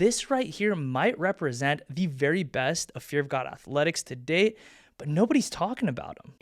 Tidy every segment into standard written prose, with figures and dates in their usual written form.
this right here might represent the very best of Fear of God athletics to date, but nobody's talking about them.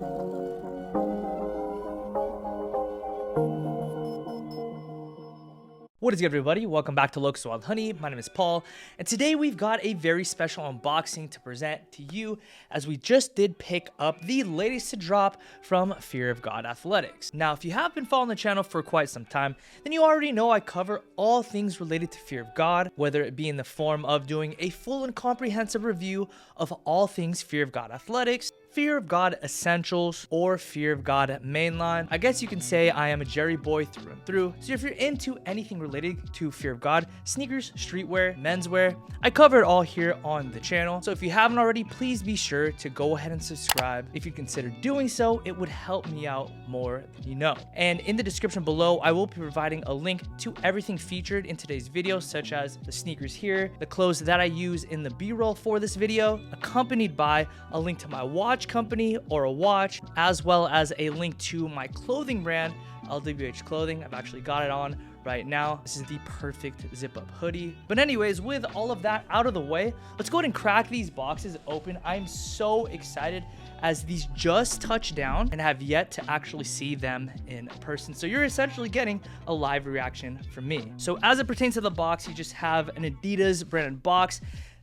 What is good, everybody? Welcome back to Locust&WildHoney. My name is Paul, and today we've got a very special unboxing to present to you, as we just did pick up the latest to drop from Fear of God Athletics. Now, if you have been following the channel for quite some time, then you already know I cover all things related to Fear of God, whether it be in the form of doing a full and comprehensive review of all things Fear of God Athletics, Fear of God Essentials, or Fear of God Mainline. I guess you can say I am a Jerry boy through and through. So if you're into anything related to Fear of God, sneakers, streetwear, menswear, I cover it all here on the channel. So if you haven't already, please be sure to go ahead and subscribe. If you consider doing so, it would help me out more than you know. And in the description below, I will be providing a link to everything featured in today's video, such as the sneakers here, the clothes that I use in the B-roll for this video, accompanied by a link to my watch company or a watch, as well as a link to my clothing brand, LWH Clothing. I've actually got it on right now. This is the perfect zip up hoodie. But anyways, with all of that out of the way, let's go ahead and crack these boxes open. I'm so excited, as these just touched down and have yet to actually see them in person. So you're essentially getting a live reaction from me. So as it pertains to the box, you just have an Adidas branded box.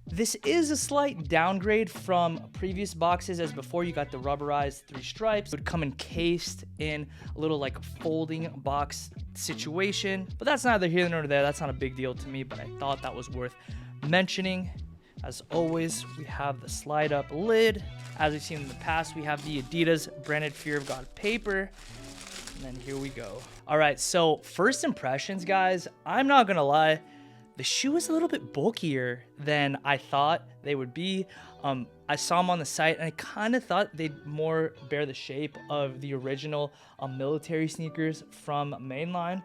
This is a slight downgrade from previous boxes, as before you got the rubberized 3 stripes. It would come encased in a little like folding box situation, but that's neither here nor there. That's not a big deal to me, but I thought that was worth mentioning. As always, we have the slide up lid. As we've seen in the past, we have the Adidas branded Fear of God paper. And then here we go. All right, so first impressions, guys, I'm not gonna lie. The shoe is a little bit bulkier than I thought they would be. I saw them on the site, and I kind of thought they'd more bear the shape of the original military sneakers from Mainline.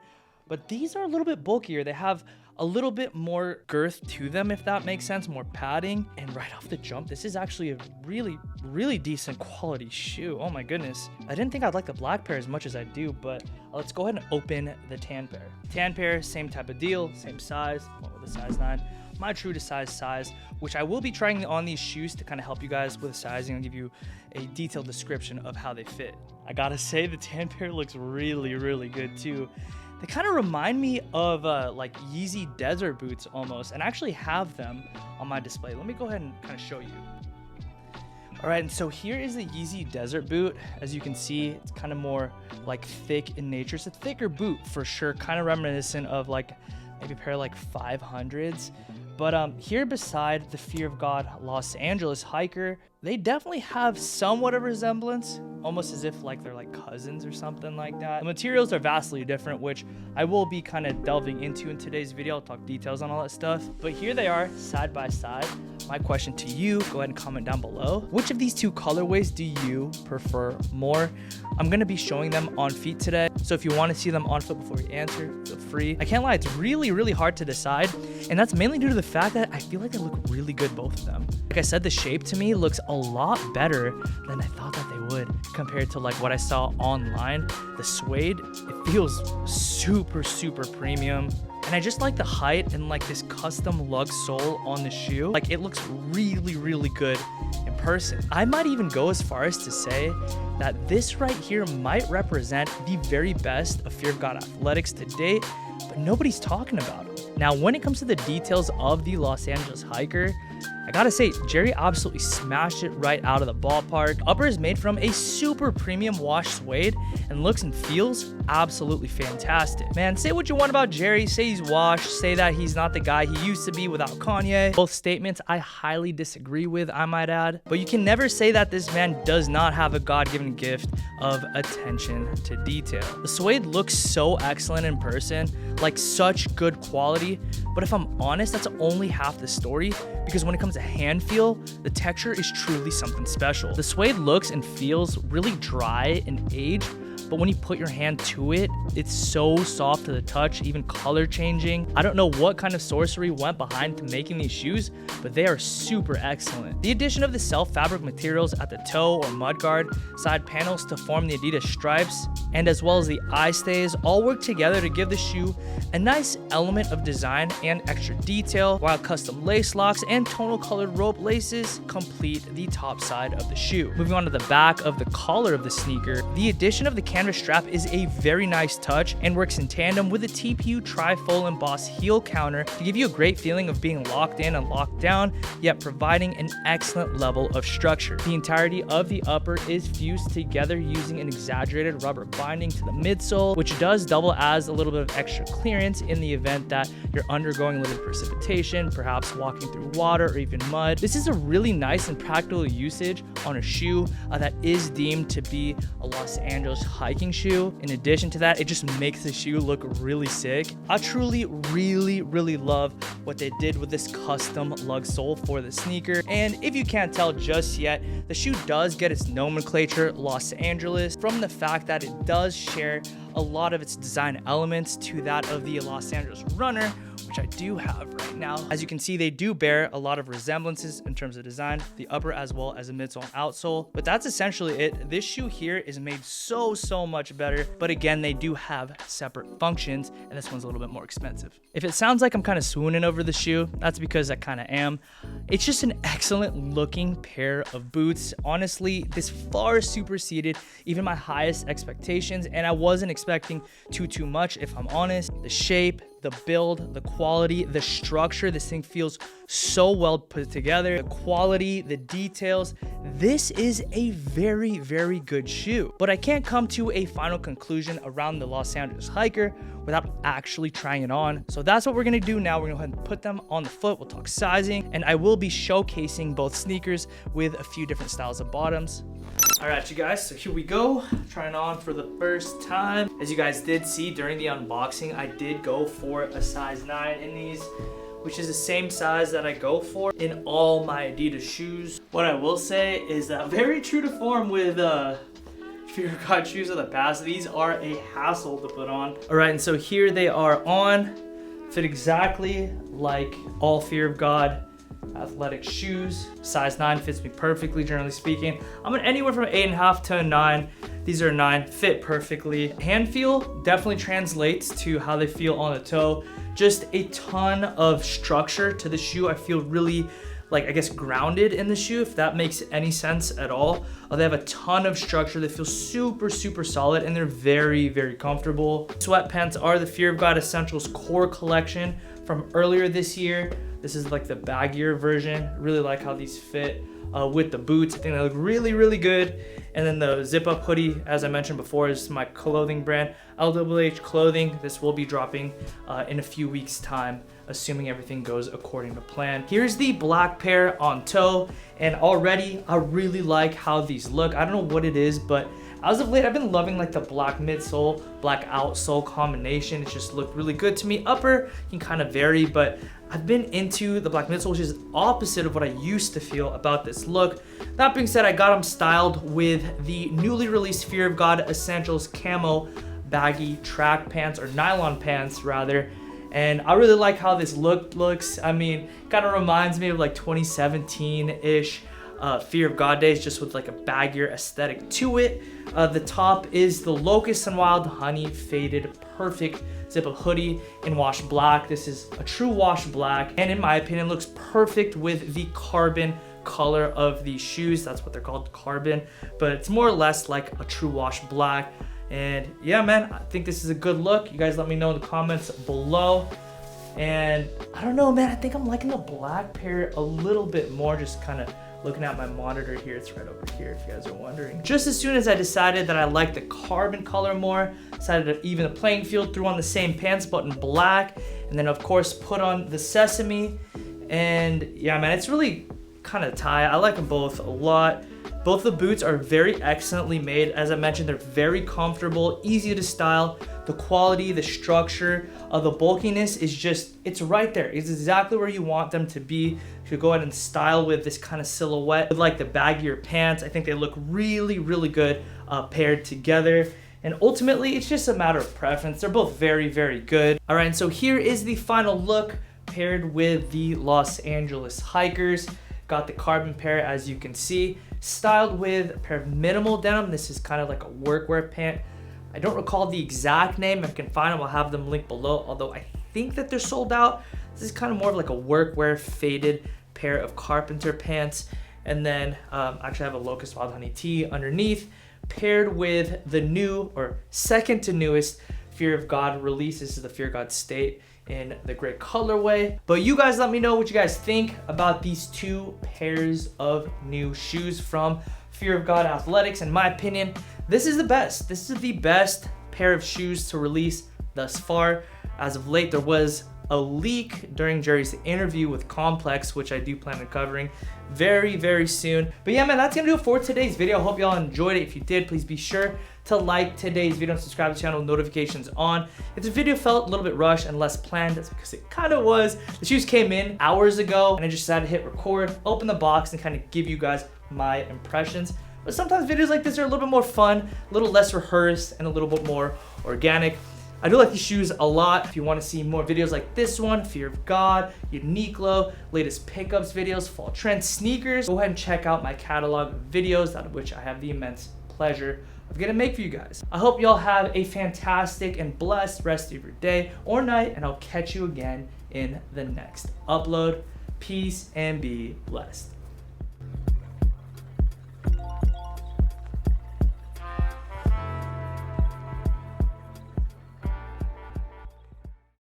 But these are a little bit bulkier. They have a little bit more girth to them, if that makes sense, more padding. And right off the jump, this is actually a really decent quality shoe. Oh my goodness. I didn't think I'd like the black pair as much as I do, but let's go ahead and open the tan pair. Tan pair, same type of deal, same size, with a size 9. My true to size, which I will be trying on these shoes to kind of help you guys with sizing and give you a detailed description of how they fit. I gotta say, the tan pair looks really good too. They kind of remind me of like Yeezy desert boots almost, and I actually have them on my display. Let me go ahead and kind of show you. All right, and so here is the Yeezy desert boot. As you can see, it's kind of more like thick in nature. It's a thicker boot for sure, kind of reminiscent of like maybe a pair of like 500s. But here beside the Fear of God Los Angeles hiker, they definitely have somewhat of a resemblance, almost as if like they're like cousins or something like that. The materials are vastly different, which I will be kind of delving into in today's video. I'll talk details on all that stuff. But here they are side by side. My question to you, go ahead and comment down below. Which of these two colorways do you prefer more? I'm going to be showing them on feet today. So if you want to see them on foot before you answer, feel free. I can't lie, it's really hard to decide. And that's mainly due to the fact that I feel like they look really good, both of them. Like I said, the shape to me looks a lot better than I thought that they would compared to like what I saw online. The suede, it feels super premium. And I just like the height and like this custom lug sole on the shoe. Like it looks really good in person. I might even go as far as to say that this right here might represent the very best of Fear of God athletics to date, but nobody's talking about it. Now, when it comes to the details of the Los Angeles hiker, I gotta say, Jerry absolutely smashed it right out of the ballpark. Upper is made from a super premium wash suede and looks and feels absolutely fantastic. Man, say what you want about Jerry, say he's washed, say that he's not the guy he used to be without Kanye. Both statements I highly disagree with, I might add. But you can never say that this man does not have a God-given gift of attention to detail. The suede looks so excellent in person, like such good quality. But if I'm honest, that's only half the story, because when it comes to hand feel, the texture is truly something special. The suede looks and feels really dry and aged, but when you put your hand to it, it's so soft to the touch, even color changing. I don't know what kind of sorcery went behind to making these shoes, but they are super excellent. The addition of the self-fabric materials at the toe or mudguard side panels to form the Adidas stripes, and as well as the eye stays, all work together to give the shoe a nice element of design and extra detail, while custom lace locks and tonal colored rope laces complete the top side of the shoe. Moving on to the back of the collar of the sneaker, the addition of the canvas strap is a very nice touch and works in tandem with the TPU trifold embossed heel counter to give you a great feeling of being locked in and locked down, yet providing an excellent level of structure. The entirety of the upper is fused together using an exaggerated rubber binding to the midsole, which does double as a little bit of extra clearance in the event that you're undergoing a little precipitation, perhaps walking through water or even mud. This is a really nice and practical usage on a shoe that is deemed to be a Los Angeles hiking shoe. In addition to that, it just makes the shoe look really sick. I truly really love what they did with this custom lug sole for the sneaker. And if you can't tell just yet, the shoe does get its nomenclature Los Angeles from the fact that it does share a lot of its design elements to that of the Los Angeles runner, which I do have right now. As you can see, they do bear a lot of resemblances in terms of design, the upper as well as the midsole and outsole, but that's essentially it. This shoe here is made so much better, but again, they do have separate functions, and this one's a little bit more expensive. If it sounds like I'm kind of swooning over the shoe, that's because I kind of am. It's just an excellent looking pair of boots. Honestly, this far superseded even my highest expectations, and I wasn't expecting too much, if I'm honest. The shape, the build, the quality, the structure, this thing feels so well put together. The quality, the details, this is a very good shoe. But I can't come to a final conclusion around the Los Angeles hiker without actually trying it on. So that's what we're gonna do now. We're gonna go ahead and put them on the foot. We'll talk sizing, and I will be showcasing both sneakers with a few different styles of bottoms. All right, you guys, so here we go. Trying on for the first time. As you guys did see during the unboxing, I did go for a size 9 in these, which is the same size that I go for in all my Adidas shoes. What I will say is that very true to form with Fear of God shoes of the past, these are a hassle to put on. All right, and so here they are on. Fit exactly like all Fear of God athletic shoes. Size 9 fits me perfectly, generally speaking. I'm at anywhere from 8.5 to a 9. These are 9, fit perfectly. Hand feel definitely translates to how they feel on the toe. Just a ton of structure to the shoe. I feel really, like, I guess, grounded in the shoe, if that makes any sense at all. They have a ton of structure. They feel super solid, and they're very comfortable. Sweatpants are the Fear of God Essentials Core collection from earlier this year. This is like the baggier version. Really like how these fit with the boots. I think they look really good. And then the zip up hoodie, as I mentioned before, is my clothing brand, LWH Clothing. This will be dropping in a few weeks' time, assuming everything goes according to plan. Here's the black pair on toe, and already I really like how these look. I don't know what it is, but as of late, I've been loving like the black midsole, black outsole combination. It's just looked really good to me. Upper can kind of vary, but I've been into the black midsole, which is opposite of what I used to feel about this look. That being said, I got them styled with the newly released Fear of God Essentials camo baggy track pants, or nylon pants rather. And I really like how this look looks. I mean, kind of reminds me of like 2017-ish Fear of God days, just with like a baggier aesthetic to it. The top is the Locust&WildHoney faded perfect zip up hoodie in wash black. This is a true wash black, and in my opinion looks perfect with the carbon color of these shoes. That's what they're called, carbon, but it's more or less like a true wash black. And yeah, man, I think this is a good look. You guys let me know in the comments below. And I don't know, man, I think I'm liking the black pair a little bit more. Just kind of looking at my monitor here, it's right over here if you guys are wondering. Just as soon as I decided that I liked the carbon color more, decided to even the playing field, threw on the same pants but in black, and then of course put on the sesame. And yeah, man, it's really kind of tight. I like them both a lot. Both the boots are very excellently made. As I mentioned, they're very comfortable, easy to style. The quality, the structure, the bulkiness is just, it's right there. It's exactly where you want them to be. You could go ahead and style with this kind of silhouette with like the baggier pants. I think they look really good paired together. And ultimately, it's just a matter of preference. They're both very, very good. All right, and so here is the final look paired with the Los Angeles Hikers. Got the carbon pair, as you can see, styled with a pair of minimal denim. This is kind of like a workwear pant. I don't recall the exact name. If I can find them, I'll have them linked below, although I think that they're sold out. This is kind of more of like a workwear faded pair of carpenter pants. And then actually I have a Locust&WildHoney tee underneath, paired with the new, or second to newest, Fear of God release. This is the Fear of God State in the gray colorway. But you guys let me know what you guys think about these two pairs of new shoes from Fear of God Athletics. In my opinion, this is the best. This is the best pair of shoes to release thus far. As of late, there was a leak during Jerry's interview with Complex, which I do plan on covering very, very soon. But yeah, man, that's gonna do it for today's video. I hope y'all enjoyed it. If you did, please be sure to like today's video and subscribe to the channel with notifications on. If the video felt a little bit rushed and less planned, that's because it kind of was. The shoes came in hours ago and I just decided to hit record, open the box, and kind of give you guys my impressions. But sometimes videos like this are a little bit more fun, a little less rehearsed, and a little bit more organic. I do like these shoes a lot. If you want to see more videos like this one, Fear of God, Uniqlo, latest pickups videos, fall trend sneakers, go ahead and check out my catalog of videos, out of which I have the immense pleasure of getting to make for you guys. I hope y'all have a fantastic and blessed rest of your day or night, and I'll catch you again in the next upload. Peace and be blessed.